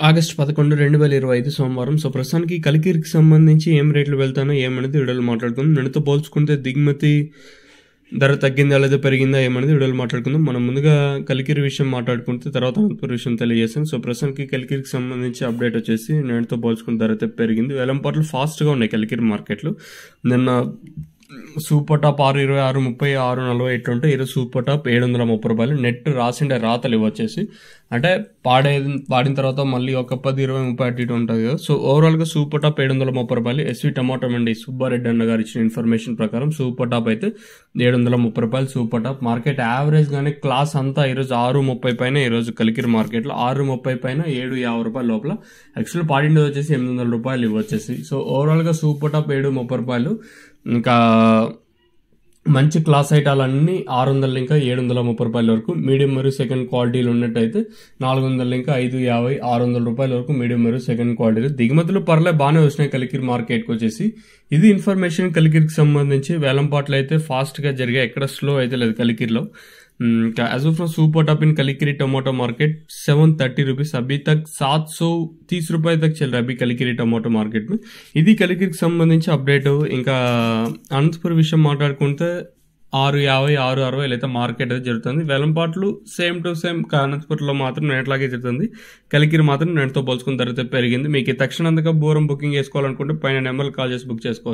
August 11, 2025 సోమవారం. So ప్రస్తుతానికి కలికిరికి సంబంధించి ఏం రేట్లు వెళ్తానో ఏమనేది వీడియోలో మాట్లాడుకుందాం. నిన్నతో పోల్చుకుంటే దిగుమతి ధర తగ్గిందా లేదా పెరిగిందా ఏమనేది వీడియోలో మాట్లాడుకుందాం. మనం ముందుగా కలికిరి విషయం మాట్లాడుకుంటే తర్వాత అనంతపురం విషయం తెలియజేస్తాం. సో ప్రస్తుతానికి కలికిరికి సంబంధించి అప్డేట్ వచ్చేసి నిన్నతో పోల్చుకున్న ధర అయితే పెరిగింది. వేలంపాట్లు ఫాస్ట్గా ఉన్నాయి కలికిరి మార్కెట్లో. నిన్న సూపర్ టాప్ 620, 630, 640 ఇట్లుంటే ఈరోజు సూపర్ టాప్ 730 రూపాయలు. నెట్ రాసిండే రాతలు ఇవ్వచ్చేసి అంటే పాడిన తర్వాత మళ్ళీ ఒక 10, 20, 30 అటు ఇటు ఉంటుంది కదా. సో ఓవరాల్గా సూపర్ టాప్ 730 రూపాయలు. ఎస్వి టమాటో మండి సుబ్బారెడ్డి అన్న గారు ఇచ్చిన ఇన్ఫర్మేషన్ ప్రకారం సూపర్ టాప్ అయితే 730 రూపాయలు సూపర్ టాప్. మార్కెట్ యావరేజ్ గానీ క్లాస్ అంతా ఈరోజు 630 పైన, ఈరోజు కలికిరి మార్కెట్లో 630 పైన 750 రూపాయల లోపల. యాక్చువల్ పాడిండేది వచ్చేసి 800 రూపాయలు ఇవ్వచ్చేసి. సో ఓవరాల్గా సూపర్ టాప్ 730 రూపాయలు. ఇంకా మంచి క్లాస్ ఐటాలన్నీ 600 ఇంకా 730 రూపాయల వరకు. మీడియం మరియు సెకండ్ క్వాలిటీలు ఉన్నట్టయితే 400 ఇంకా 550, 600 రూపాయల వరకు మీడియం మరియు సెకండ్ క్వాలిటీలు. దిగుమతులు బాగానే వచ్చినాయి కలికిరి మార్కెట్కి వచ్చేసి. ఇది ఇన్ఫర్మేషన్ కలికిరికి సంబంధించి. వేలంపాట్లు అయితే ఫాస్ట్గా జరిగాయి, ఎక్కడ స్లో అయితే లేదు కలికిరిలో. Age of super top in Kalikiri tomato market 730 rupees अभी तक 730 रुपए तक चल रहा है अभी कलिकिरी टमाटो मार्केट में. ఇది కలికిరికి సంబంధించి అప్డేట్. ఇంకా అనంతపురం విషయం మాట్లాడుకుంటే 650, 660 అయితే మార్కెట్ అయితే జరుగుతుంది. వేలంపాట్లు సేమ్ టు సేమ్ అనంతపురంలో మాత్రం నెట్లాగే జరుగుతుంది. కలికిరి మాత్రం నెట్తో పోల్చుకుని ధర పెరిగింది. మీకు తక్షణంగా బోరం బుకింగ్ చేసుకోవాలనుకుంటే పైన నెంబర్లు కాల్ చేసి బుక్ చేసుకోవచ్చు.